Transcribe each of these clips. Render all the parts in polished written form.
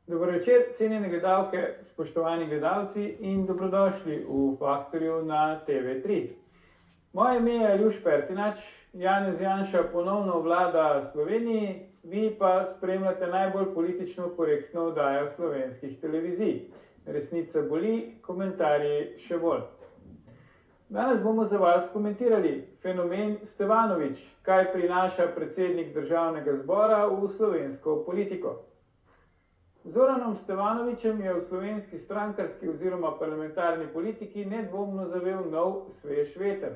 Dobro večer, cenjene gledalke, spoštovani gledalci in dobrodošli v Faktorju na TV3. Moje ime je Aljuš Pertinač, Janez Janša ponovno vlada Sloveniji, vi pa spremljate najbolj politično korektno oddajo slovenskih televizij. Resnica boli, komentarji še bolj. Danes bomo za vas komentirali fenomen Stevanović, kaj prinaša predsednik Državnega zbora v slovensko politiko. Zoranom Stevanovićem je v slovenski strankarski oziroma parlamentarni politiki nedvomno zavel nov svež veter.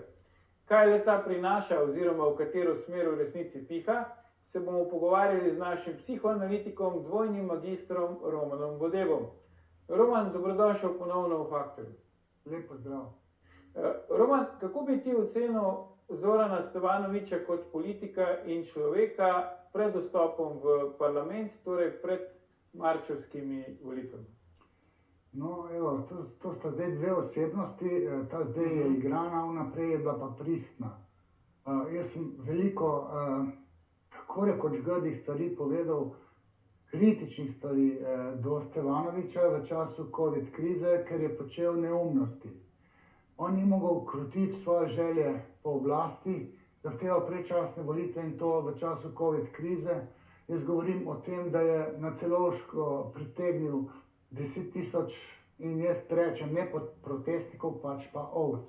Kaj leta prinaša oziroma v katero smer v resnici piha, se bomo pogovarjali z našim psihoanalitikom, dvojnim magistrom Romanom Vodebom. Roman, dobrodošel ponovno v Faktorju. Lep pozdrav. Roman, kako bi ti ocenil Zorana Stevanovića kot politika in človeka pred vstopom v parlament, torej pred marčevskimi volitvami? No, evo, to sta zdaj dve osebnosti, ta zdaj je igrana, vnaprej je bila pa pristna. Jaz sem veliko tako rekoč grdih stvari povedal, kritičnih stvari do Stevanovića v času COVID krize, ker je počel neumnosti. On ni mogel krotiti svoje želje po oblasti, zahteval predčasne volitve in to v času COVID krize. Jaz govorim o tem, da je na Celovško pritegnil 10.000 in jaz rečem ne protestnikov, pač pa ovc.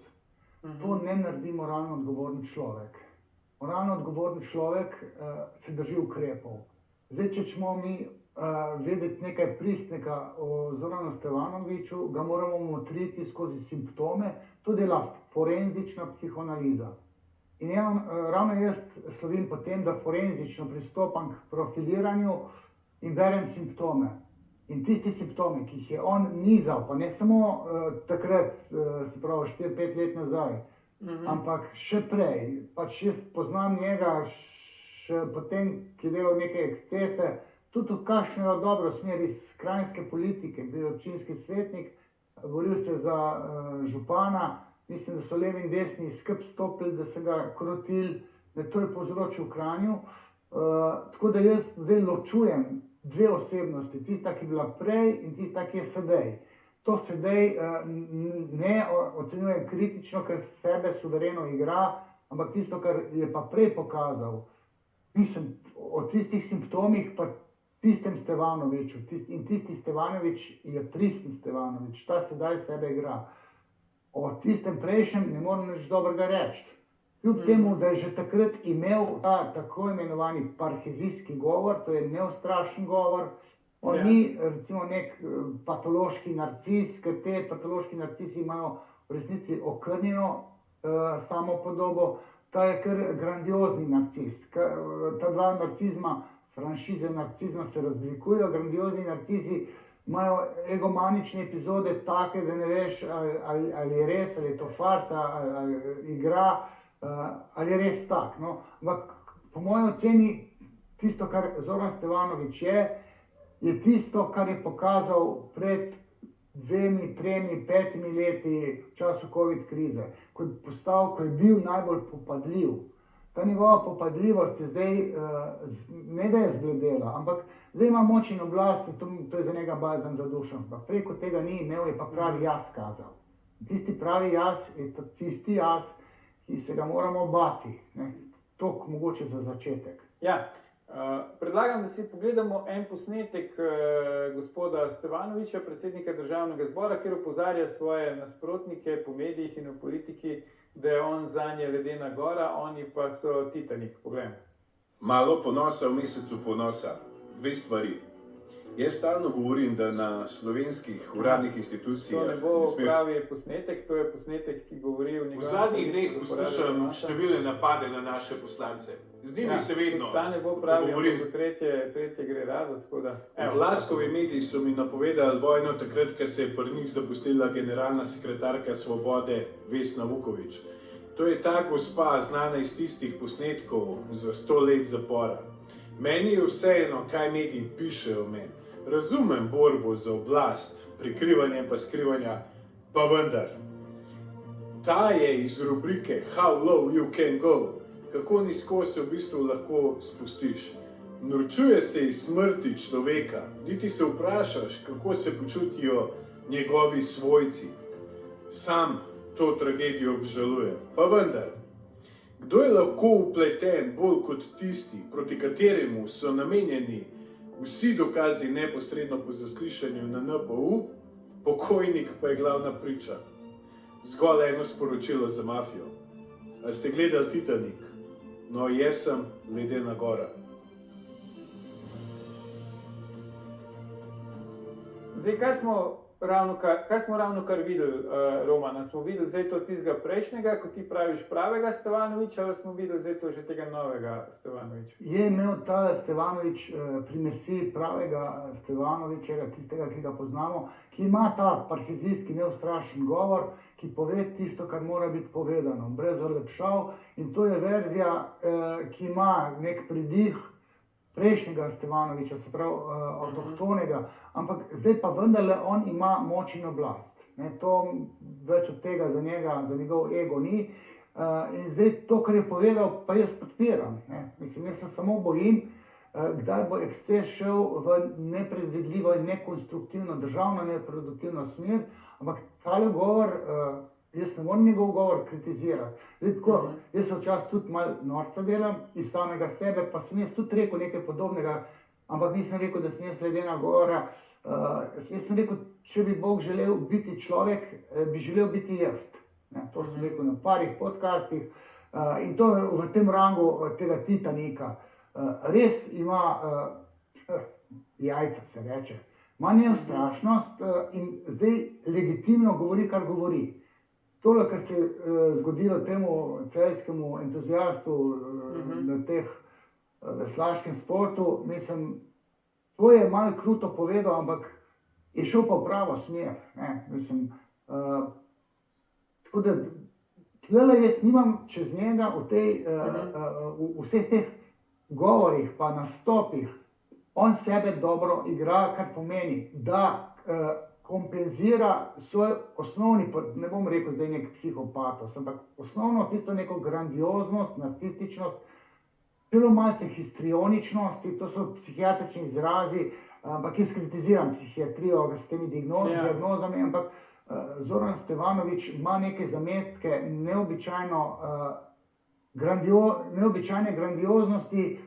To ne naredi moralno odgovoren človek. Moralno odgovoren človek se drži ukrepov. Zdaj, če ćemo mi vedeti nekaj pristnega o Zoranu Stevanoviću, ga moramo motriti skozi simptome, to dela forenzična psihoanaliza. In ravno jaz slovim po tem, da forenzično pristopam k profiliranju in berem simptome. In tisti simptomi, ki jih je on nizal, pa ne samo takrat, se pravi 4-5 let nazaj, ampak še prej, pač jaz poznam njega še potem, ki je delal neke ekscese, tudi v kakšno dobro smer iz krajinske politike, bil je občinski svetnik, boril se za župana, mislim, da so levi in desni skupaj stopili, da se ga krotili, da to je povzročil v Kranju. Tako da jaz zdaj ločujem dve osebnosti, tista, ki je bila prej in tista, ki je sedaj. To sedaj ne ocenjujem kritično, ker sebe suvereno igra, ampak tisto, kar je pa prej pokazal, mislim, o tistih simptomih pa tistem Stevanoviću. In tisti Stevanović je pristen Stevanović, ta sedaj sebe igra. O tistem prejšnjem ne morem nič dobrega reči. Kljub temu, da je že takrat imel ta tako imenovani parhezijski govor, to je neustrašen govor, on ni recimo nek patološki narcis, ker te patološki narcisi imajo v resnici okrnjeno samopodobo, ta je kar grandiozni narcis. Ta dva narcizma, franšize narcizma se razlikujejo, grandiozni narcisi imajo egomanične epizode take, da ne veš, ali je res, ali je to farsa, ali igra, ali je res tak. No? Ampak po moji oceni tisto, kar Zoran Stevanović je tisto, kar je pokazal pred 2, 3, 5 leti v času COVID krize, ko je bil najbolj popadljiv. Ta njegova popadljivost je zdaj, ne da je zgledela, ampak zdaj ima moč in oblast, to je za njega bazen za dušo. Preko tega ni imel, je pa pravi jaz kazal. Tisti pravi jaz je tisti jaz, ki se ga moramo bati. Toliko mogoče za začetek. Ja, predlagam, da si pogledamo en posnetek gospoda Stevanovića, predsednika Državnega zbora, kjer opozarja svoje nasprotnike po medijih in v politiki, da je on zanje ledena gora, oni pa so Titanik. Poglejmo. Malo ponosa v mesecu ponosa. Dve stvari. Jaz stalno govorim, da na slovenskih uradnih institucijah... To ne bo pravi posnetek, to je posnetek, ki govori o njegovem... V zadnjih dneh poslušam številne napade na naše poslance. Z njimi se vedno ta ne bo pravi, ampak tretje gre rado, tako da... Glaskovi mediji so mi napovedali vojno takrat, ko se je pri njih zaposlila generalna sekretarka Svobode Vesna Vuković. To je ta gospa, znana iz tistih posnetkov za 100 let zapora. Meni je vseeno, kaj mediji pišejo o meni. Razumem borbo za oblast, prikrivanje pa skrivanja, pa vendar. Ta je iz rubrike How low you can go, kako nizko se v bistvu lahko spustiš. Norčuje se iz smrti človeka, niti se vprašaš, kako se počutijo njegovi svojci. Sam to tragedijo obžalujem. Pa vendar, kdo je lahko vpleten bolj kot tisti, proti kateremu so namenjeni vsi dokazi neposredno po zaslišanju na NPU, pokojnik pa je glavna priča. Zgolj eno sporočilo za mafijo. A ste gledali Titanik? No, jaz sem ledena gora. Zdaj, kaj smo ravnokar videli, Romana? Smo videli zdaj to tistega prejšnjega, kot ti praviš, pravega Stevanoviča, ali smo videli zdaj to že tega novega Stevanoviča? Je imel ta Stevanovič primesi pravega Stevanoviča, tistega, ki ga poznamo, ki ima ta parhezijski neustrašen govor, ki pove tisto, kar mora biti povedano, brez olepšav. In to je verzija, ki ima nek pridih prejšnjega Stevanoviča, se pravi avtohtonega, ampak zdaj pa vendarle on ima moč in oblast. To več od tega za njega, za njegov ego ni. In zdaj to, kar je povedal, pa jaz podpiram. Mislim, jaz se samo bojim, kdaj bo eksces šel v nepredvidljivo in nekonstruktivno, državno neproduktivno smer, ampak tale govor, jaz ne morem njegov govor kritizirati. Zdaj, tako, jaz se včasih tudi malo norca delam iz samega sebe, pa sem jaz tudi rekel nekaj podobnega, ampak nisem rekel, da sem jaz ledena gora. Jaz sem rekel, če bi Bog želel biti človek, bi želel biti jaz. To sem rekel na parih podcastih in to v tem rangu tega Titanika. Res ima jajca, se reče. Ima neustrašnost in zdaj legitimno govori, kar govori. Tole, kar se je zgodilo temu celjskemu entuziastu na teh veslaškem sportu, mislim, to je malo kruto povedal, ampak je šel pa v pravo smer. Mislim, tako da tlele jaz nimam čez njega v vseh teh govorih pa nastopih. On sebe dobro igra, kar pomeni, da kompenzira svoj osnovni, ne bom rekel zdaj nek psihopatos, ampak osnovno tisto neko grandioznost, narcističnost, celo malce histrioničnosti, to so psihiatrični izrazi, ampak jaz kritiziram psihiatrijo s temi diagnozami, ampak Zoran Stevanovič ima neke zametke neobičajne grandioznosti,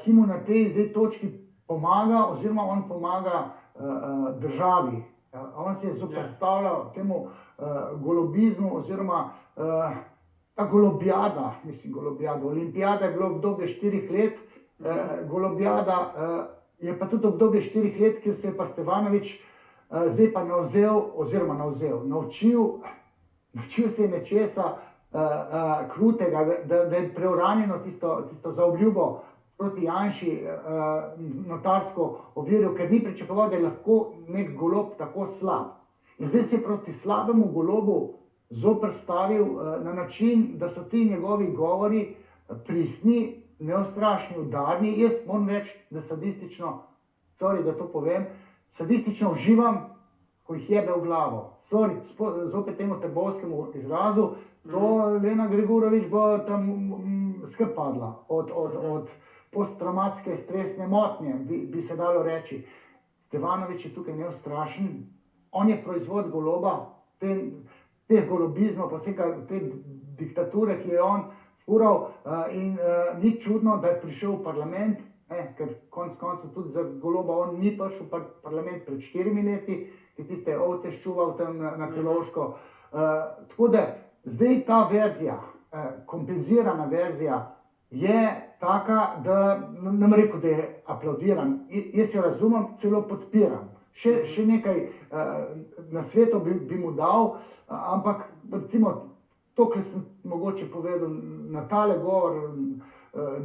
ki mu na tej zdaj točki pomaga, oziroma on pomaga državi. On se je zoperstavljal temu golobizmu, oziroma ta golobijada, olimpijada je bilo obdobje 4 let, golobijada je pa tudi obdobje 4 let, kjer se je pa Stevanovič zdaj pa naučil se je nečesa krutega, da je preuranjeno tisto zaobljubo proti Janši notarsko overil, ker ni pričakoval, da je lahko nek golob tako slab. In zdaj se je proti slabemu golobu zoperstavil na način, da so ti njegovi govori pristni, neustrašni, udarni. Jaz moram reči, da sadistično, sorry, da to povem, sadistično uživam, ko jih jebe v glavo. Sorry, zopet temu trbovskemu izrazu, to Lena Grgurevič bo tam skrb padla od posttraumatske stresne motnje, bi se dalo reči. Stevanovič je tukaj neustrašen, on je proizvod goloba, teh golobizmov, pa vsega te diktature, ki je on fural, in ni čudno, da je prišel v parlament, ker konec koncev tudi za goloba on ni prišel v parlament pred 4 leti, ki tiste ovce ščuval tam na Celovško. Tako da zdaj ta verzija, kompenzirana verzija, je taka, da ne bom rekel, da je aplaudiran. Jaz jo razumem, celo podpiram. Še nekaj na svetu bi mu dal, ampak recimo to, kar sem mogoče povedal na tale govor,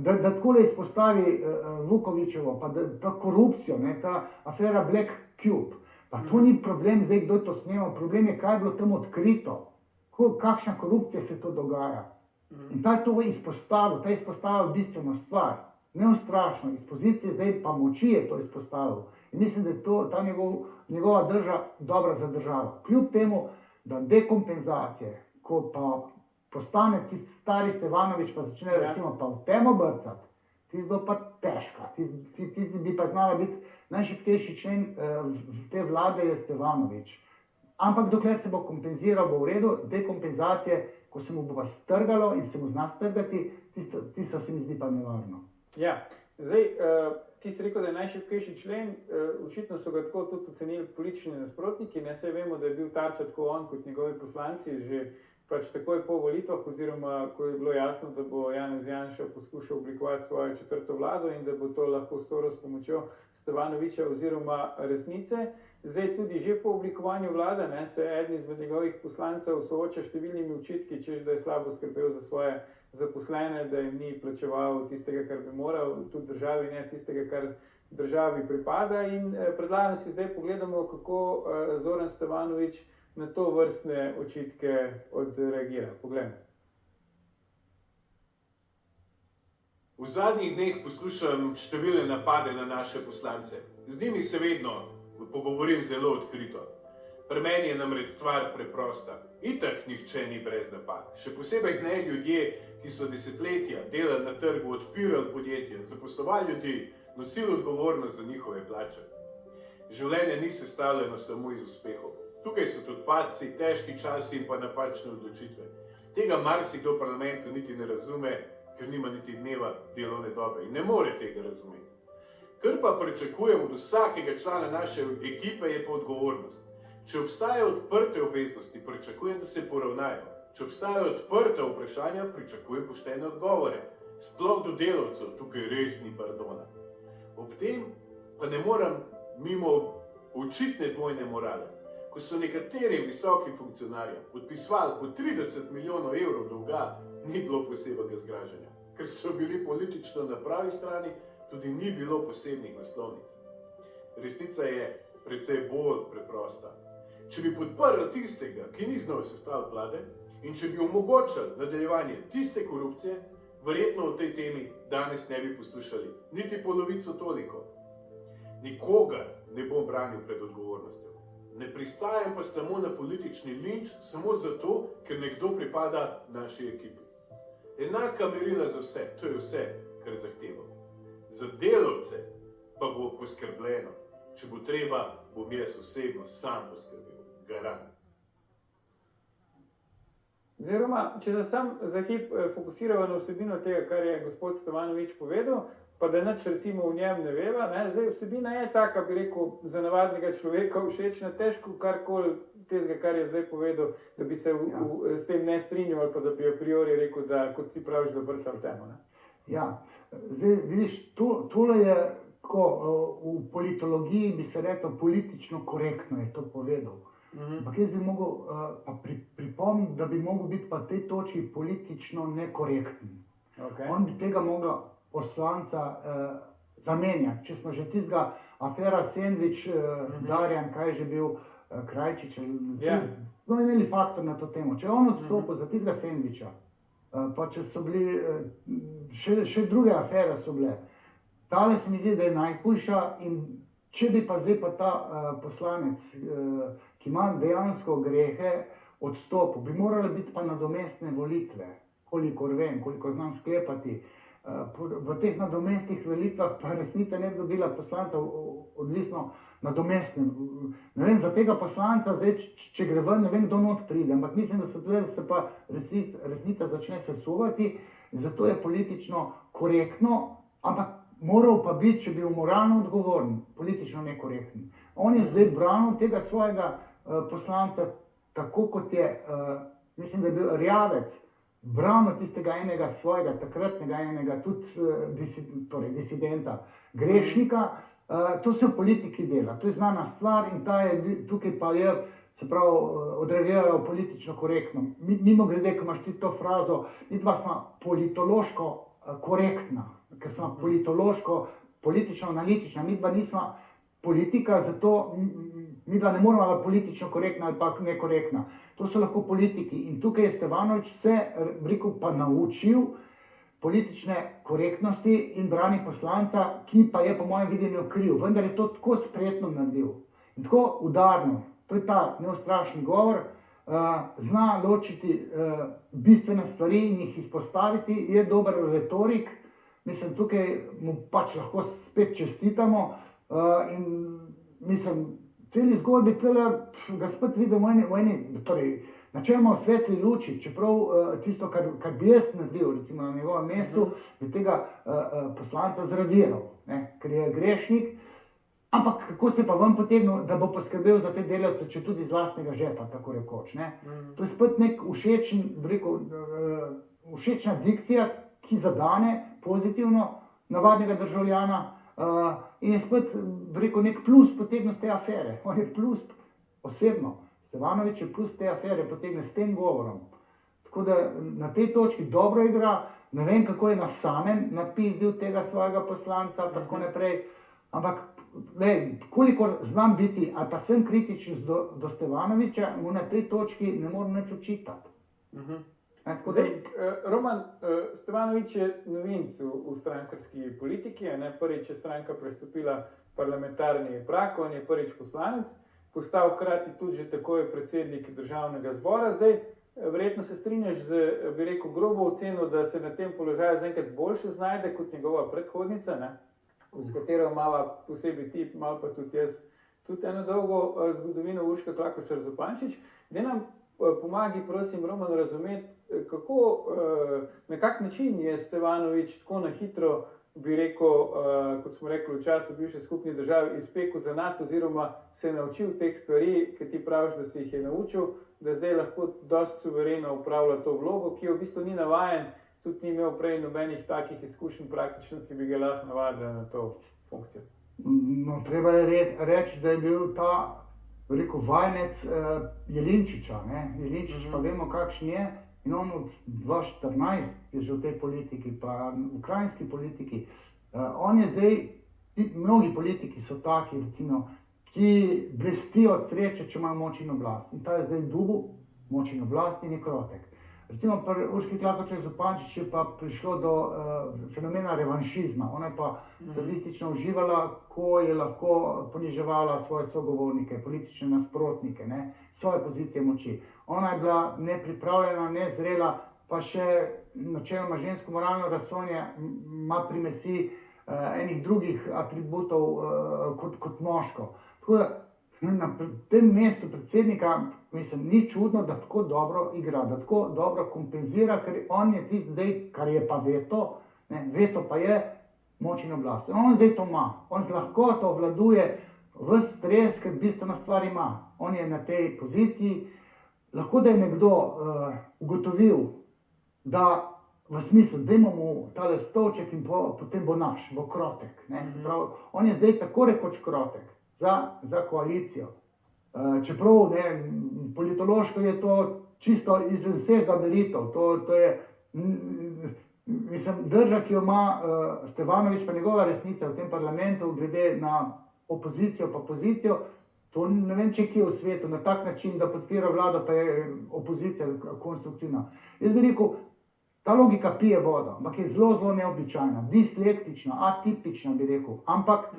da takole izpostavi Vukovičevo, pa ta korupcijo, ta afera Black Cube. Pa to ni problem zdaj, kdo je to snemal, problem je, kaj je bilo tam odkrito, kakšna korupcija se to dogaja. In ta je to izpostavil bistveno stvar, neustrašno, iz pozicije zdaj pa moči je to izpostavil. In mislim, da je ta njegova drža dobra za državo. Kljub temu, da dekompenzacije, ko pa postane tisti stari Stevanovič, pa začne recimo pa v temo brcati, Tisto pa težka, tisti bi pa znala biti najšibkejši člen te vlade je Stevanović. Ampak dokler se bo kompenziral, bo v redu, dekompenzacije, ko se mu bo pa strgalo in se mu zna strgati, tisto se mi zdi pa nevarno. Ja, zdaj, ti si rekel, da je najšibkejši člen, očitno so ga tako tudi ocenili politični nasprotniki, ne, saj vemo, da je bil tarča tako on kot njegovi poslanci že pač takoj po volitvah, oziroma ko je bilo jasno, da bo Janez Janša poskušal oblikovati svojo četrto vlado in da bo to lahko storil s pomočjo Stevanovića oziroma Resnice. Zdaj tudi že po oblikovanju vlade, ne, se eden izmed njegovih poslancev sooča številnimi očitki, češ da je slabo skrbel za svoje zaposlene, da jim ni plačeval tistega, kar bi moral, tudi državi ne tistega, kar državi pripada, in predlagam si zdaj pogledamo, kako Zoran Stevanović na to vrstne očitke odreagira. Poglejmo. V zadnjih dneh poslušam številne napade na naše poslance. Z njimi se vedno pogovorim zelo odkrito. Pri meni je namreč stvar preprosta. Itak nihče ni brez napak. Še posebej ne ljudje, ki so desetletja delali na trgu, odpirali podjetja, zaposlovali ljudi, nosili odgovornost za njihove plače. Življenje ni sestavljeno samo iz uspehov. Tukaj so tudi padci, težki časi in pa napačne odločitve. Tega marsikdo v parlamentu niti ne razume, ker nima niti dneva delovne dobe in ne more tega razumeti. Kar pa pričakujem od vsakega člana naše ekipe je pa odgovornost. Če obstajajo odprte obveznosti, pričakujem, da se poravnajo. Če obstajajo odprta vprašanja, pričakujem poštene odgovore. Sploh do delavcev tukaj res ni pardona. Ob tem pa ne morem mimo očitne dvojne morale. Ko so nekaterim visokim funkcionarjem podpisovali po 30 milijonov evrov dolga, ni bilo posebnega zgražanja. Ker so bili politično na pravi strani, tudi ni bilo posebnih naslovnic. Resnica je precej bolj preprosta. Če bi podprl tistega, ki ni znal sestaviti vlade, in če bi omogočil nadaljevanje tiste korupcije, verjetno o tej temi danes ne bi poslušali niti polovico toliko. Nikogar ne bom branil pred odgovornostjo. Ne pristajam pa samo na politični linč, samo zato, ker nekdo pripada naši ekipi. Enaka merila za vse, to je vse, kar zahtevam. Za delavce pa bo poskrbljeno. Če bo treba, bom jaz osebno sam poskrbel. Garant. Oziroma, če se sam za hip fokusiramo na vsebino tega, kar je gospod Stevanović povedal, pa da nič recimo v njem ne veva, ne? Zdaj vsebina je taka, bi rekel, za navadnega človeka všečna, težko karkoli tezga, kar je zdaj povedal, da bi se s tem ne strinjal ali pa da bi a priori rekel, da kot ti praviš, da brca v temo. Ne? Ja, zdaj vidiš, tole je tako, v politologiji bi se rekel politično korektno je to povedal. Ampak jaz bi mogel pripomniti, da bi mogel biti pa tej točki politično nekorekten. Okay. On bi tega mogel poslanca zamenjati. Če smo že tistega afera Sendvič, Darjan, kaj je že bil, Krajčič, no imeli faktor na to temo. Če je on odstopil za tistega Sendviča, pa če so bili, še druge afere so bile, tale se mi zdi, da je najhujša in če bi pa zdaj pa ta poslanec, ki ima dejansko grehe, odstopil, bi morale biti pa nadomestne volitve, kolikor vem, koliko znam sklepati. V teh nadomestnih volitvah pa Resnica ne bi dobila poslanca odvisno nadomestne. Ne vem, za tega poslanca, zdaj, če gre ven, ne vem, kdo not pride, ampak mislim, da se pa Resnica začne sesuvati, zato je politično korektno, ampak moral pa biti, če bil moralno odgovoren, politično nekorekten. On je zdaj branil tega svojega poslanca, tako kot je, mislim, da je bil Rjavec, branil tistega enega svojega, takratnega enega tudi disidenta, grešnika. To se v politiki dela, to je znana stvar in tukaj pa je, se pravi, odreagiral politično korektno. Mimo grede, ko imaš ti to frazo, midva sva politološko korektna, ker sva politološko, politično analitična, midva nisva politika, zato midva ne moramo biti politično korektna ali pa nekorektna. To so lahko politiki in tukaj je Stevanović se, rekel, pa naučil politične korektnosti in brani poslanca, ki pa je po mojem videnju kriv, vendar je to tako spretno naredil in tako udarno. To je ta neustrašni govor, zna ločiti bistvene stvari in jih izpostaviti, je dober retorik, Mislim, tukaj mu pač lahko spet čestitamo in mislim, celi zgodbi tele ga spet vidim v eni, torej, načeloma v svetli luči, čeprav tisto, kar bi jaz naredil, recimo na njegovem mestu, bi tega poslanca zradiral, ne, ker je grešnik, ampak kako se pa ven potegnil, da bo poskrbel za te delavce, če tudi iz lastnega žepa, tako rekoč, ne. To je spet nek všečna dikcija, ki zadane pozitivno navadnega državljana in je spet, nek plus potegnil z te afere. On je plus osebno. Stevanović je plus te afere potegne s tem govorom. Tako da na tej točki dobro igra, ne vem, kako je na samem napizdil tega svojega poslanca, tako naprej, ampak kolikor znam biti, ali pa sem kritičen do Stevanovića, mu na tej točki ne morem nič očitati. Zdaj, Roman, Stevanović je novinec v strankarski politiki, prvič je stranka prestopila parlamentarni prag, on je prvič poslanec, postal hkrati tudi že takoj predsednik državnega zbora. Zdaj, verjetno se strinjaš z, bi rekel, grobo oceno, da se na tem položaju zaenkrat boljše znajde kot njegova predhodnica, ne? S katero imava posebej ti, malo pa tudi jaz, tudi eno dolgo zgodovino, Urška Klakočar Zupančič. Daj nam pomagi, prosim, Roman, razumeti, kako, na kak način je Stevanović tako na hitro, bi rekel, kot smo rekli, v času bivše skupne države, izpekel za NATO oziroma se je naučil teh stvari, ki ti praviš, da se jih je naučil, da zdaj lahko dosti suvereno upravlja to vlogo, ki jo v bistvu ni navajen, tudi ni imel prej nobenih takih izkušenj praktično, ki bi ga lahko navadili na to funkcijo. No, treba je reči, da je bil ta, rekel, vajenec Jelinčiča, ne? Jelinčič pa vemo, kakšen je, in on od 2014 je že v tej politiki, pa v ukrajinski politiki. On je zdaj, mnogi politiki so taki, recimo, ki blestijo od sreče, če imajo moč in oblast. In ta je zdaj dobil moč in oblast in je krotek. Recimo pri Urški Klakočar Zupančič je pa prišlo do fenomena revanšizma. Ona je pa sadistično uživala, ko je lahko poniževala svoje sogovornike, politične nasprotnike, ne, svoje pozicije moči. Ona je bila nepripravljena, nezrela, pa še načeloma žensko moralno razsonje ima primesi enih drugih atributov kot moško. Tako da na tem mestu predsednika, mislim, ni čudno, da tako dobro igra, da tako dobro kompenzira, ker on je tisti zdaj, kar je pa veto, ne, veto pa je moč in oblast. On zdaj to ima, on z lahkoto obvladuje ves stres, ker bistveno stvar ima. On je na tej poziciji, lahko da je nekdo ugotovil, da v smislu, dajmo mu tale stolček in potem bo naš, bo krotek. Ne? Pravi, on je zdaj tako rekoč krotek za koalicijo. Čeprav politološko je to čisto iz vseh gabaritov. To je, mislim, drža, ki jo ima Stevanović, pa njegova resnica v tem parlamentu, glede na opozicijo pa pozicijo, to ne vem, če kje v svetu, na tak način, da podpira vlado, pa je opozicija konstruktivna. Jaz bi rekel, ta logika pije vodo, ampak je zelo, zelo neobičajna, dislektična, atipična, bi rekel. Ampak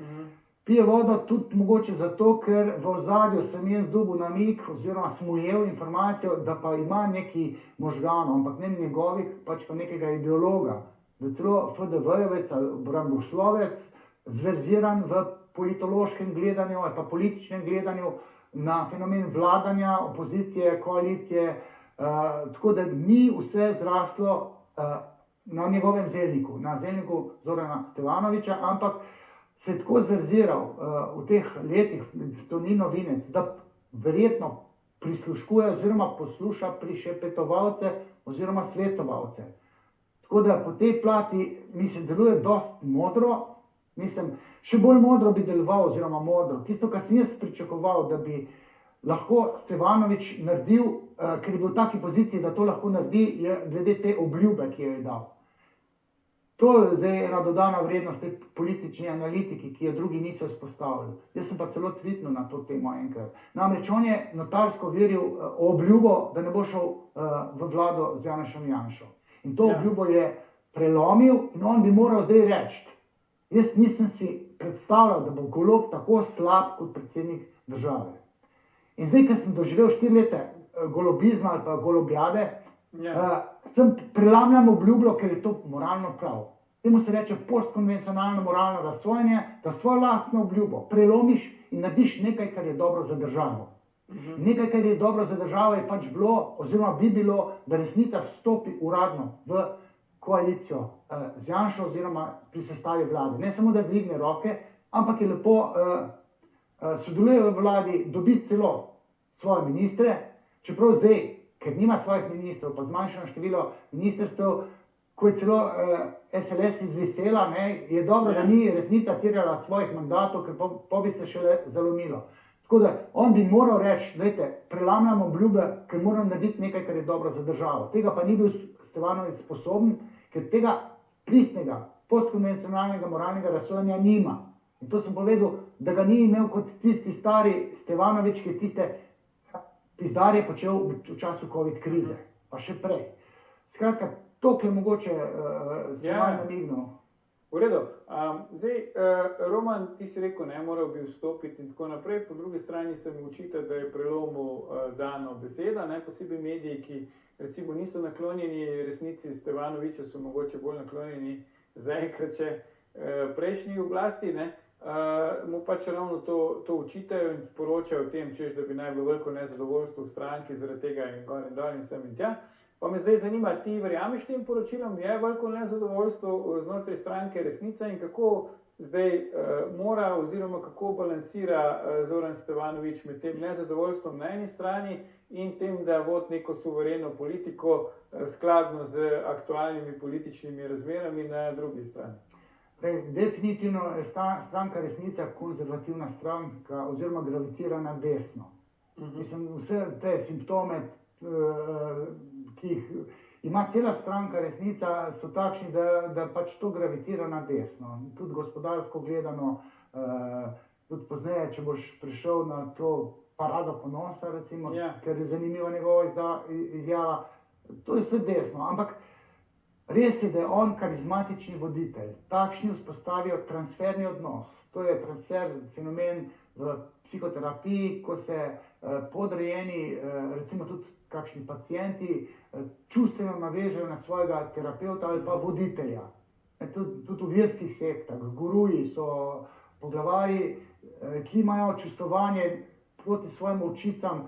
pije vodo tudi mogoče zato, ker v ozadju sem jaz dobil namig, oziroma sem ujel informacijo, da pa ima neki možganov, ampak ne njegovih, pač pa nekega ideologa, da celo FDV-jevec ali obramboslovec, zverziran v politološkem gledanju ali pa političnem gledanju na fenomen vladanja, opozicije, koalicije, tako da ni vse zraslo na njegovem zelniku, na zelniku Zorana Stevanovića, ampak se je tako zverziral v teh letih, to ni novinec, da verjetno prisluškuje oziroma posluša prišepetovalce oziroma svetovalce. Tako da po tej plati, mislim, deluje dosti modro, mislim, še bolj modro bi deloval oziroma modro. Tisto, kar sem jaz pričakoval, da bi lahko Stevanović naredil, ker je bil v taki poziciji, da to lahko naredi, je glede te obljube, ki jo je dal. To je zdaj ena dodana vrednost tej politični analitiki, ki jo drugi niso izpostavili. Jaz sem pa celo tvitnil na to temo enkrat. Namreč on je notarsko veril obljubo, da ne bo šel v vlado z Janezom Janšo. In to obljubo je prelomil in on bi moral zdaj reči, jaz nisem si predstavljal, da bo Golob tako slab kot predsednik države. In zdaj, ker sem doživel 4 leta golobizma ali pa golobjade, sem prelamljam obljubo, ker je to moralno prav. Temu se reče postkonvencionalno moralno razsojanje, da svojo lastno obljubo prelomiš in narediš nekaj, kar je dobro za državo. Nekaj, kar je dobro za državo, je pač bilo, oziroma bi bilo, da resnica vstopi uradno v koalicijo z Janšo oziroma pri sestavi vlade. Ne samo, da dvigne roke, ampak je lepo sodeluje v vladi, dobi celo svoje ministre, čeprav zdaj, ker nima svojih ministrov, pa zmanjšano število ministrstev, ko je celo SLS izvisela, je dobro, da ni resnica terjala svojih mandatov, ker pa bi se šele zalomilo. Tako da on bi moral reči, gledajte, prelamljam obljube, ker moram narediti nekaj, kar je dobro za državo. Tega pa ni bil Stevanović sposoben, ker tega pristnega, postkonvencionalnega moralnega razsojanja nima. In to sem povedal, da ga ni imel kot tisti stari Stevanović, ki je tiste pizdarje počel v času COVID krize, pa še prej. Skratka, to je mogoče se malo namignil. V redu. Zdaj, Roman, ti si rekel, ne, moral bi vstopiti in tako naprej, po drugi strani se mu očita, da je prelomil dano beseda, ne, posebej mediji, ki recimo niso naklonjeni resnici Stevanovića, so mogoče bolj naklonjeni zaenkrat še prejšnji oblasti, ne, mu pač ravno to očitajo in poročajo o tem, češ, da bi naj bilo veliko nezadovoljstvo v stranki zaradi tega in gor in dol in sem in tja. Pa me zdaj zanima, ti verjameš tem poročilom, je veliko nezadovoljstvo znotraj stranke Resnica in kako zdaj mora oziroma kako balansira Zoran Stevanović med tem nezadovoljstvom na eni strani in tem, da vodi neko suvereno politiko skladno z aktualnimi političnimi razmerami na drugi strani. Definitivno je stranka Resnica konzervativna stranka oziroma gravitira na desno. Mislim, vse te simptome, ki jih ima cela stranka Resnica, so takšni, da pač to gravitira na desno. Tudi gospodarsko gledano, tudi pozneje, če boš prišel na to parado ponosa, recimo, ker je zanimiva njegova izjava, to je vse desno. Ampak res je, da je on karizmatični voditelj. Takšni vzpostavijo transferni odnos. To je transfer, fenomen v psihoterapiji, ko se podrejeni, recimo tudi kakšni pacienti, čustveno navežejo na svojega terapeuta ali pa voditelja. Tudi v verskih sektah, guruji so poglavarji, ki imajo čustvovanje proti svojim učicam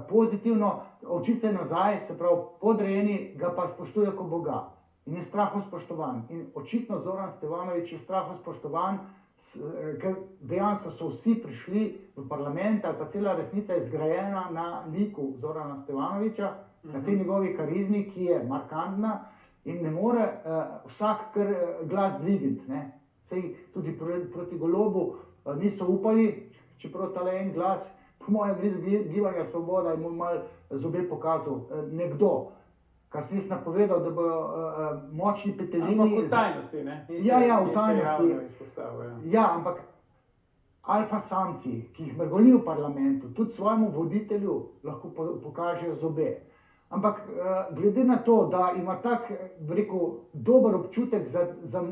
pozitivno, očice nazaj, se pravi podrejeni, ga pa spoštujejo kot Boga. In je strahom spoštovan. In očitno Zoran Stevanović je strahom spoštovan, ker dejansko so vsi prišli v parlament, ali pa cela Resnica je zgrajena na liku Zorana Stevanovića, na tej njegovi karizmi, ki je markantna in ne more vsak kar glas dvigniti. Sej tudi proti Golobu niso upali, čeprav tale en glas, po mojem Gibanja Svoboda je mu malo zobe pokazal nekdo, kar sem jaz napovedal, da bojo močni petelini. Ampak v tajnosti, ne? Ja, v tajnosti. Ja, ampak alfa samci, ki jih mrgoli v parlamentu, tudi svojemu voditelju lahko pokažejo zobe. Ampak glede na to, da ima tak, rekel, dober občutek za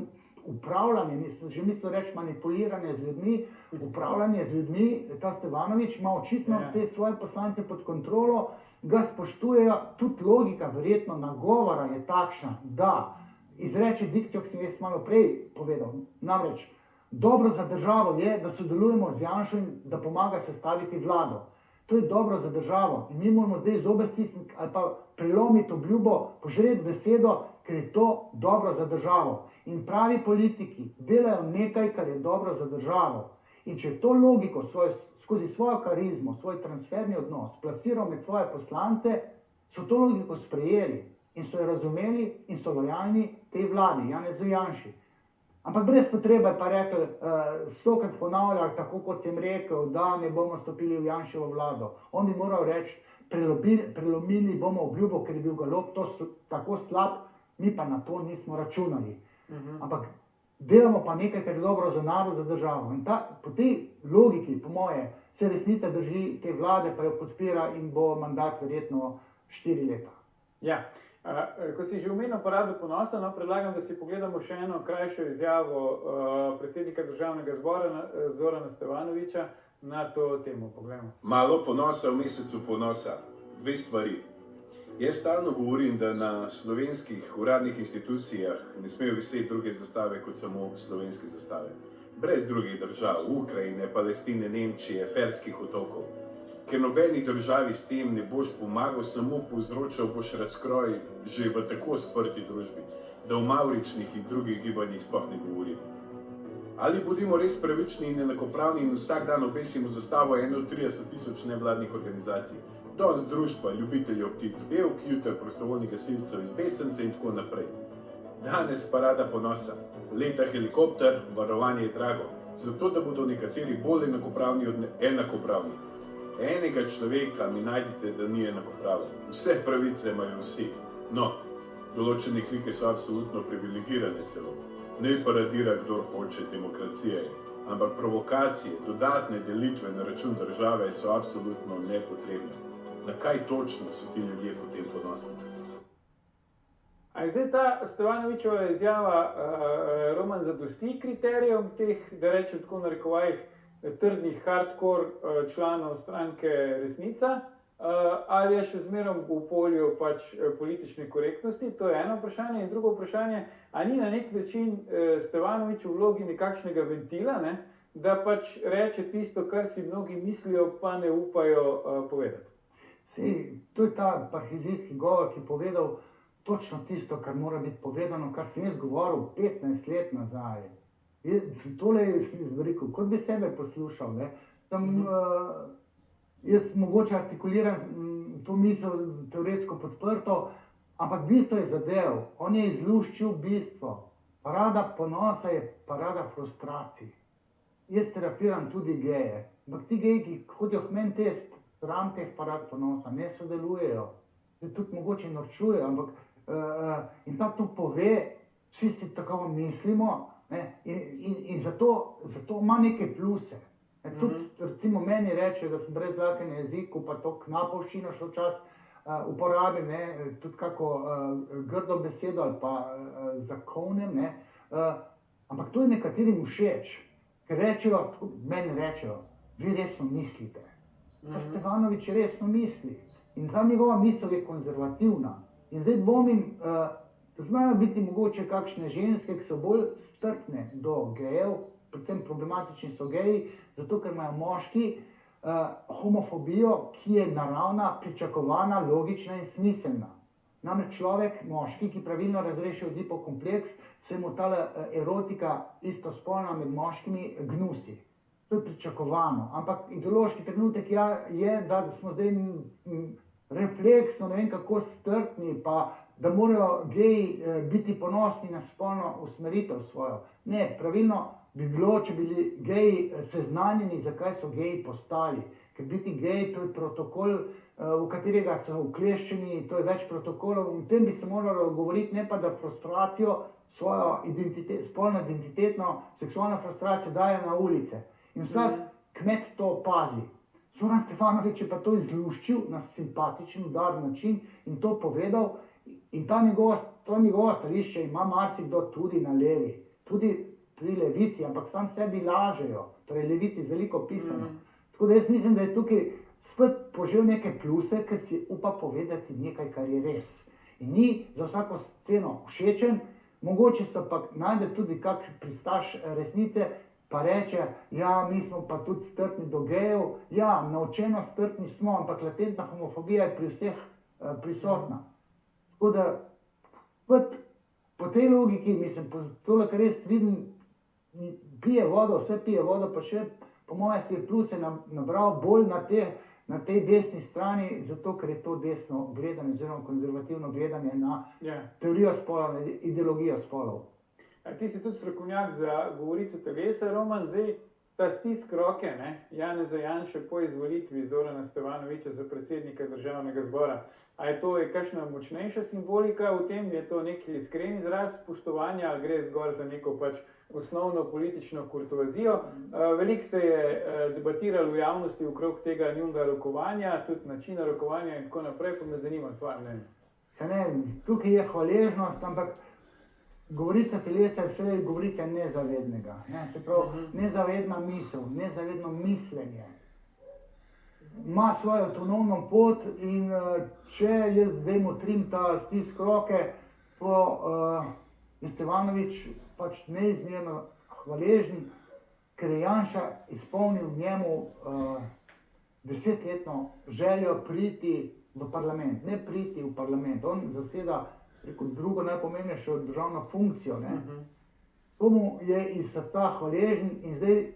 upravljanje, že mislil reči manipuliranje z ljudmi, upravljanje z ljudmi, ta Stevanović ima očitno te svoje poslance pod kontrolo, ga spoštujejo, tudi logika, verjetno nagovora je takšna, da izreče dikcijo, ki sem jaz malo prej povedal. Namreč, dobro za državo je, da sodelujemo z Janšo in da pomaga sestaviti vlado. To je dobro za državo in mi moramo zdaj zobe stisniti ali pa prelomiti obljubo, požreti besedo, ker je to dobro za državo. In pravi politiki delajo nekaj, kar je dobro za državo. In če to logiko skozi svojo karizmo, svoj transferni odnos plasiral med svoje poslance, so to logiko sprejeli in so jo razumeli in so lojalni tej vladi, Janezu Janši. Ampak brez potrebe pa rekli, stokrat ponavljali, tako kot sem rekel, da ne bomo stopili v Janševo vlado. On bi moral reči, prelomili bomo obljubo, ker je bil Golob tako slab, mi pa na to nismo računali. Ampak delamo pa nekaj, kar je dobro za narod, za državo. In po tej logiki, po moje, se Resnica drži te vlade, pa jo podpira in bo mandat verjetno 4 leta. Ja. Ko si že omenil parado ponosa, predlagam, da si pogledamo še eno krajšo izjavo predsednika Državnega zbora Zorana Stevanovića na to temo. Poglejmo. Malo ponosa v mesecu ponosa. 2 stvari. Jaz stalno govorim, da na slovenskih uradnih institucijah ne smejo viseti druge zastave kot samo slovenske zastave. Brez drugih držav, Ukrajine, Palestine, Nemčije, Ferskih otokov. Ker nobeni državi s tem ne boš pomagal, samo povzročal boš razkroj že v tako sprti družbi, da o mavričnih in drugih gibanjih sploh ne govorim. Ali bodimo res pravični in enakopravni in vsak dan obesimo zastavo 31.000 nevladnih organizacij, danes društva ljubiteljev ptic pevk, jutri prostovoljnih gasilcev iz Besence in tako naprej. Danes parada ponosa, leta helikopter, varovanje je drago, zato da bodo nekateri bolj enakopravni od enakopravnih. Enega človeka mi najdete, da ni enakopraven. Vse pravice imajo vsi. No, določene klike so absolutno privilegirane celo. Ne paradira, kdor hoče, demokracija je. Ampak provokacije, dodatne delitve na račun države so absolutno nepotrebne. Na kaj točno so ti ljudje potem ponosni? A je zdaj ta Stevanovićeva izjava, Roman, zadosti kriterijem teh, da rečem tako v narekovajih, trdnih hardcore članov stranke Resnica, ali je še zmeraj v polju pač politične korektnosti? To je eno vprašanje. In drugo vprašanje, a ni na nek način Stevanović v vlogi nekakšnega ventila, ne, da pač reče tisto, kar si mnogi mislijo, pa ne upajo povedati? Sej, to je ta parhezijski govor, ki je povedal točno tisto, kar mora biti povedano, kar sem jaz govoril 15 let nazaj. Tole je rekel, kot bi sebe poslušal. Ne? Tam, jaz mogoče artikuliram to misel teoretsko podprto, ampak bistvo je zadev. On je izluščil bistvo. Parada ponosa je parada frustracij. Jaz terapiram tudi geje. Ampak ti geji, ki hodijo k meni test, sram teh parad ponosa, ne sodelujejo. Tudi mogoče norčujejo, ampak in ta tu pove, vsi si tako mislimo, ne? In zato ima neke pluse. Tudi recimo meni reče, da sem brezlaken na jeziku, pa to knapovščino še včasih uporabim, ne? Tudi kako grdo besedo ali pa zakonem, ne? Ampak to je nekaterim všeč, ker rečejo, meni rečejo, vi resno mislite. Pa Stevanović resno misli. In ta njegova misel je konzervativna. In zdaj dvomim, znajo biti mogoče kakšne ženske, ki so bolj strpne do gejev, predvsem problematični so geji, zato ker imajo moški homofobijo, ki je naravna, pričakovana, logična in smiselna. Namreč človek, moški, ki pravilno razreši Oedipov kompleks, se mu ta erotika istospolna med moškimi gnusi. To je pričakovano, ampak ideološki trenutek je, da smo zdaj refleksno, ne vem kako strpni, pa da morajo geji biti ponosni na spolno usmeritev svojo. Ne, pravilno bi bilo, če bili geji seznanjeni, zakaj so geji postali. Ker biti gej, to je protokol, v katerega so ukleščeni, to je več protokolov, in o tem bi se moralo govoriti, ne pa da frustracijo, svojo spolno identitetno, seksualno frustracijo daje na ulice. In vsak kmet to pazi. Zoran Stevanović je pa to izluščil na simpatičen, udaren način in to povedal. In to njegovo stališče ima marsikdo tudi na levi, tudi pri levici, ampak sam sebi lažejo, torej levici z veliko pisano. Tako da jaz mislim, da je tukaj spet požel neke pluse, ker si upa povedati nekaj, kar je res. In ni za vsako ceno všečen, mogoče se pa najde tudi kak pristaš Resnice, pa reče, ja, mi smo pa tudi strpni do gejev, ja, naučeno strpni smo, ampak latentna homofobija je pri vseh prisotna. Tako da, po tej logiki, mislim, po tole, kar jaz vidim, pije vodo, vse pije vodo, pa še, po moje si je pluse nabral bolj na tej desni strani, zato ker je to desno gledanje, oziroma konzervativno gledanje na teorijo spola, na ideologijo spolov. Ti si tudi strokovnjak za govorico telesa, Roman, zdaj ta stisk roke, ne, Janeza Janše po izvolitvi Zorana Stevanovića za predsednika Državnega zbora. A je to kakšna močnejša simbolika v tem, je to nek iskren izraz spoštovanja, ali gre zgolj za neko pač osnovno politično kurtoazijo? Veliko se je debatiralo v javnosti okrog tega njunega rokovanja, tudi načina rokovanja in tako naprej, pa me zanima tvoje mnenje. Ja, ne, tukaj je hvaležnost, ampak govorica telesa je vse govorica nezavednega. Ne? Se pravi, nezavedna misel, nezavedno mislenje. ima svojo avtonomno pot in če jaz zdaj motrim ta stisk roke, je Stevanović pač neizmerno hvaležen, ker je Janša izpolnil njemu 10-letno željo priti v parlament, ne priti v parlament. On zaseda drugo najpomembnejšo državno funkcijo. Ne? To mu je iz srca hvaležen in zdaj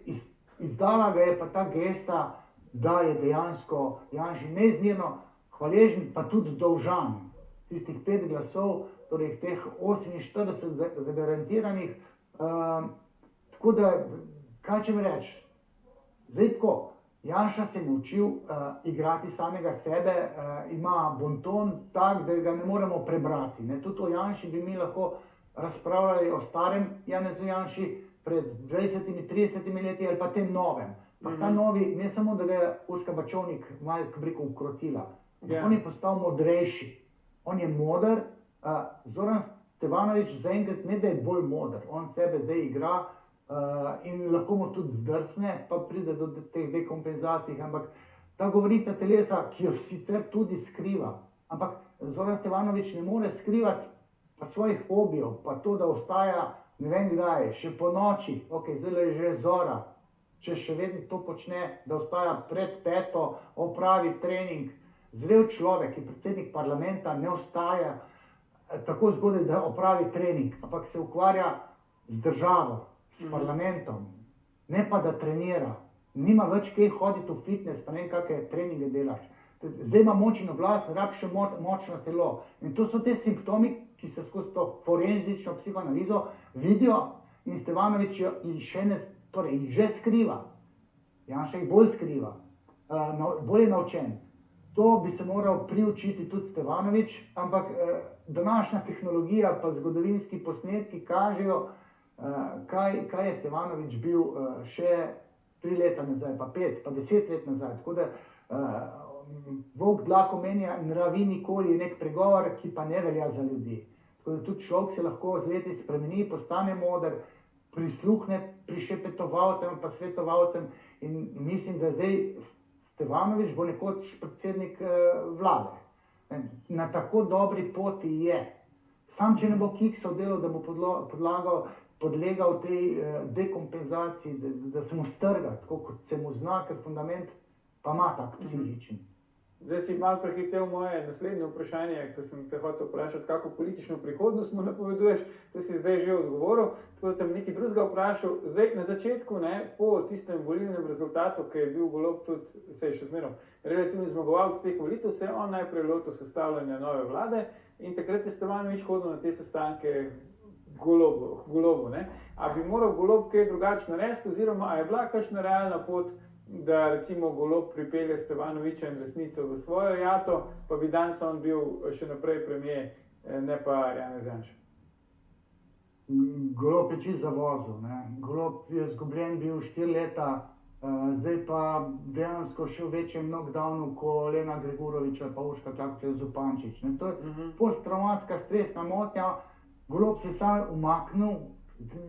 izdala ga je pa ta gesta, da je dejansko Janši neizmerno hvaležen, pa tudi dolžan. Tistih 5 glasov, torej teh 48 zagarantiranih. Tako da, kaj če mi reči? Zdaj tako, Janša se je naučil igrati samega sebe, ima bonton tak, da ga ne moremo prebrati. Ne? Tudi o Janši bi mi lahko razpravljali o starem Janezu Janši pred 20-30 leti ali pa tem novem. Pa ta novi, ne samo da ga je Urška Bačovnik malo ukrotila, on je postal modrejši. On je moder, Zoran Stevanović zaenkrat ne da je bolj moder, on sebe zdaj igra in lahko mu tudi zdrsne, pa pride do teh dekompenzacij, ampak ta govorica telesa, ki jo sicer tudi skriva, ampak Zoran Stevanović ne more skrivati pa svojih hobijev, pa to, da ostaja ne vem kdaj, še po noči, ok, zdaj je že zora, če še vedno to počne, da ostaja pred 5, opravi trening. Zrel človek, ki je predsednik parlamenta, ne ostaja tako zgodaj, da opravi trening, ampak se ukvarja z državo, s parlamentom, ne pa da trenira. Nima več kaj hoditi v fitness, pa ne vem kakšne treninge delaš. Zdaj ima močno oblast, rabi še močno telo. In to so te simptomi, ki se skozi to forenzično psihoanalizo vidijo in Stevanović jih že skriva. Janša jih bolj skriva, bolj je naučen. To bi se moral priučiti tudi Stevanović, ampak današnja tehnologija pa zgodovinski posnetki kažejo, kaj je Stevanović bil še 3 leta nazaj, pa 5, pa 10 let nazaj. Tako da volk dlako menja, nravi nikoli, je nek pregovor, ki pa ne velja za ljudi. Tako da tudi človek se lahko z leti spremeni, postane moder, prisluhne prišepetovalcem pa svetovalcem in mislim, da zdaj Stevanović bo nekoč predsednik vlade. Na tako dobri poti je. Sam, če ne bo kiksal delal, da bo podlegal tej dekompenzaciji, da se mu strga, tako kot se mu zna, ker fundament pa ima tak psihičen. Zdaj si malo prehitel moje naslednje vprašanje, ko sem te hotel vprašati, kako politično prihodnost mu napoveduješ, to si zdaj že odgovoril, tako da te nekaj drugega vprašal. Zdaj na začetku, po tistem volilnem rezultatu, ki je bil Golob tudi, saj še zmeraj relativni zmagovalec teh volitev, se je on najprej lotil sestavljanja nove vlade in takrat je Stevanović hodil na te sestanke Golobu. A bi moral Golob kaj drugače narediti, oziroma a je bila kakšna realna pot, da recimo Golob pripelje Stevanovića in Resnico v svojo jato, pa bi danes on bil še naprej premier, ne pa Janez Janša? Golob je čisto zavozil. Golob je izgubljen bil 4 leta, zdaj pa dejansko še v večjem knockdownu kot Lena Gregurovića pa Urška Klakočar Zupančič. To je posttraumatska stresna motnja. Golob se je sam umaknil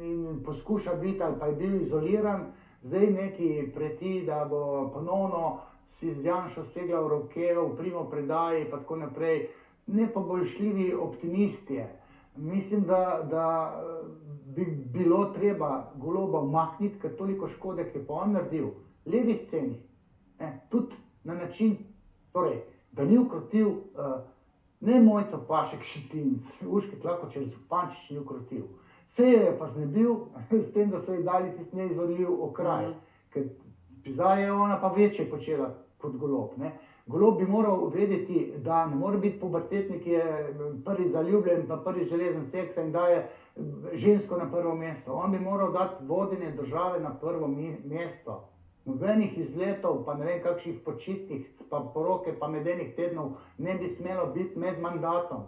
in poskuša biti ali pa je bil izoliran. Zdaj neki preti, da bo ponovno si z Janšo segla v roke, v primopredaji in tako naprej. Nepoboljšljivi optimisti je. Mislim, da bi bilo treba Goloba umakniti, ker toliko škode, ki je pa on naredil, levi sceni, tudi na način, torej, da ni ukrotil ne Mojco Pašek Šetinc, Urške Klakočar Zupančič ni ukrotil. Se je pa znebil s tem, da so ji dali tisti neizvodljiv okraj, ker zdaj je ona pa večje počela kot Golob. Golob bi moral vedeti, da ne more biti pubertetnik, ki je prvi zaljubljen, pa prvi železen seksa in daje žensko na prvo mesto. On bi moral dati vodenje države na prvo mesto. Nobenih izletov, pa ne vem kakšnih počitnih, pa poroke, pa medenih tednov ne bi smelo biti med mandatom.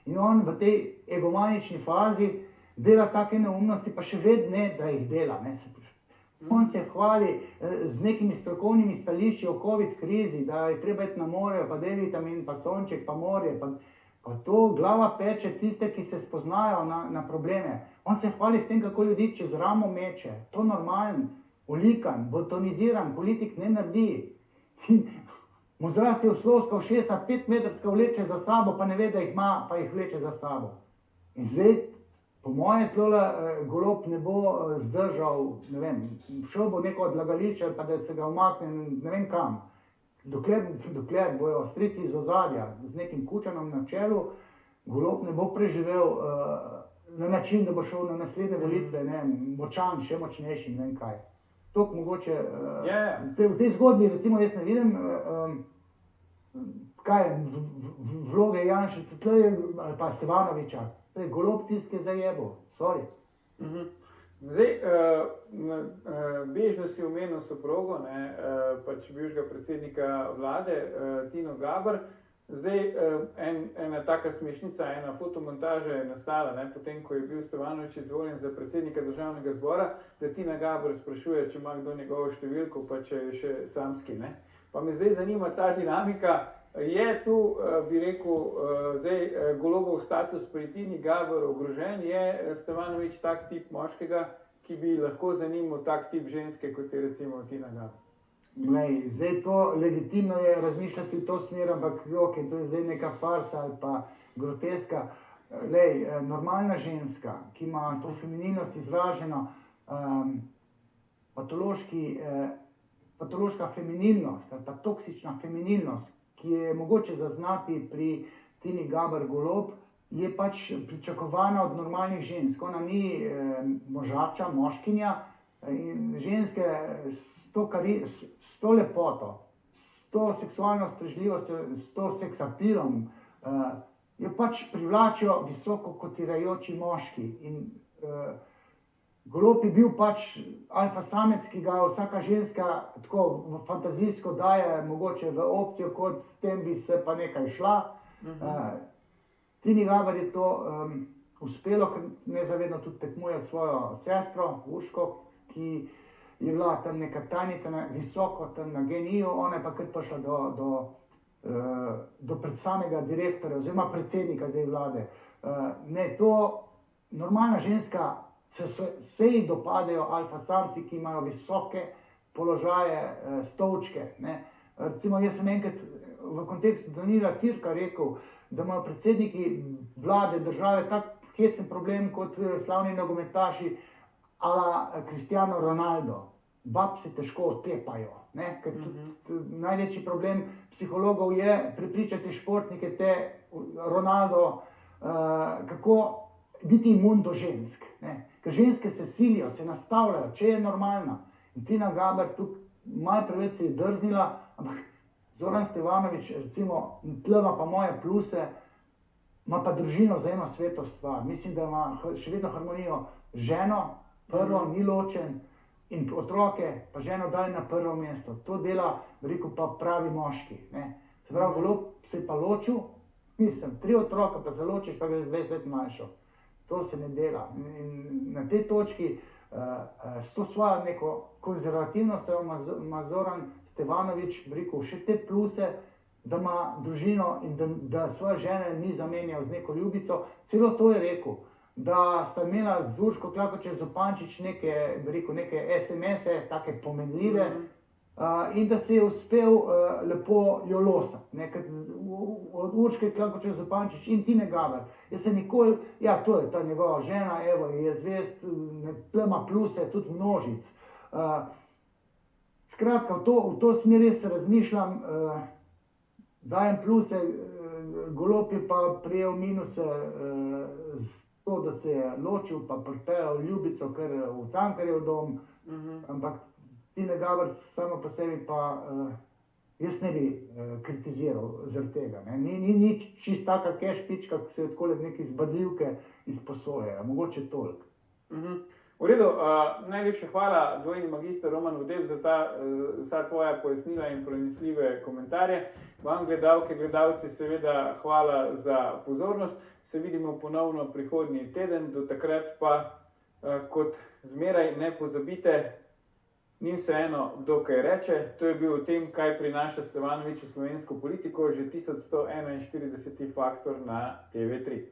In on v tej egomanični fazi dela take neumnosti, pa še vedno ne, da jih dela. On se hvali z nekimi strokovnimi stališči o COVID krizi, da je treba iti na morje, pa D-vitamin, pa sonček, pa morje, pa to glava peče tiste, ki se spoznajo na probleme. On se hvali s tem, kako ljudi čez ramo meče. To normalen, ulikan, botoniziran politik ne naredi. mu zrastejo slovska ušesa, 5-metrska vleče za sabo, pa ne ve, da jih ima, pa jih vleče za sabo. In zdaj, po moje, tole Golob ne bo zdržal, ne vem, šel bo neko odlagališče, pa da se ga umakne, ne vem kam. Dokler bojo strici iz ozadja z nekim Kučanom na čelu, Golob ne bo preživel na način, da bo šel na naslednje volitve, ne vem, močan, še močnejši, ne vem kaj. Tok mogoče, v tej zgodbi, recimo, jaz ne vidim, kaj je vloge Janše, ali pa Stevanoviča, to je Golob tisti, ki je zajebil, sorry. Zdaj, bežno si omenil soprogo, pač bivšega predsednika vlade, Tino Gaber. Zdaj, ena taka smešnica, ena fotomontaža je nastala, potem, ko je bil Stevanovič izvoljen za predsednika državnega zbora, da Tina Gaber sprašuje, če ima kdo njegovo številko, pa če je še samski. Pa me zdaj zanima ta dinamika. Je tu, bi rekel, zdaj Golobov status pri Tini Gaber ogrožen? Je Stevanovič tak tip moškega, ki bi lahko zanimal tak tip ženske, kot je recimo Tina Gaber? Glej, zdaj to legitimno je razmišljati v to smer, ampak to je zdaj neka farsa ali pa groteska. Glej, normalna ženska, ki ima to feminilnost izraženo, patološka feminilnost ali pa toksična feminilnost, ki je mogoče zaznati pri Tini Gaber Golob, je pač pričakovana od normalnih žensk. Ona ni možača, moškinja, in ženske s to lepoto, s to seksualno strežljivostjo, s to seksapilom, jo pač privlačijo visoko kotirajoči moški. In Golob je bil pač alfa samec, ki ga vsaka ženska tako fantazijsko daje, mogoče v opcijo, kot s tem bi se pa nekaj šla. Tini Gaber je to uspelo, ker nezavedno tudi tekmuje svojo sestro, Urško, ki je bila tam neka tajnica, visoko tam na GEN-I-ju, ona je pa kar prišla do pred samega direktorja oziroma predsednika zdaj vlade. Normalna ženska, se ji dopadajo alfa samci, ki imajo visoke položaje, stolčke. Recimo, jaz sem enkrat v kontekstu Danila Türka rekel, da imajo predsedniki vlade države tak hecen problem kot slavni nogometaši a la Cristiano Ronaldo. Bab se težko otepajo, ker največji problem psihologov je prepričati športnike, Ronaldo, kako biti imun do žensk. Ker ženske se silijo, se nastavljajo, če je normalna. In Tina Gaber tukaj malo preveč se je drznila, ampak Zoran Stevanovič, recimo, tle ima pa moje pluse, ima pa družino za eno sveto stvar. Mislim, da ima še vedno harmonijo ženo, prvo, ni ločen, in otroke pa ženo dali na prvo mesto. To dela, rekel pa, pravi moški. Se pravi, Golob se je pa ločil, mislim, 3 otroka pa se ločiš, pa greš 20 let mlajšo. To se ne dela. In na tej točki s to svojo neko konzervativnostjo ima Zoran Stevanovič, rekel, še te pluse, da ima družino in da svoje žene ni zamenjal z neko ljubico. Celo to je rekel, da sta imela z Urško Klakočar Zupančič neke SMS-e, take pomenljive, in da se je uspel lepo jo losati. Od Urške Klakočar Zupančič in Tine Gaber. Jaz se nikoli, to je ta njegova žena, evo, je zvest, tle ima pluse, tudi množic. Skratka, v to smer jaz razmišljam, dajem pluse, Golob je pa prijel minuse to, da se je ločil, pa pripeljal ljubico kar v Cankarjev dom, ampak Tine Gaber samo po sebi pa jaz ne bi kritiziral zaradi tega. Ni čist taka kešpička, ki se jo tako neke zbadljivke izposojajo, mogoče toliko. V redu, najlepša hvala, dvojni magister Roman Vodeb, za vsa tvoja pojasnila in pronicljive komentarje. Vam, gledalke, gledalci, seveda hvala za pozornost. Se vidimo ponovno prihodnji teden, do takrat pa, kot zmeraj, ne pozabite, ni vseeno, kdo kaj reče. To je bil o tem, kaj prinaša Stevanovič v slovensko politiko, že 1141. Faktor na TV3.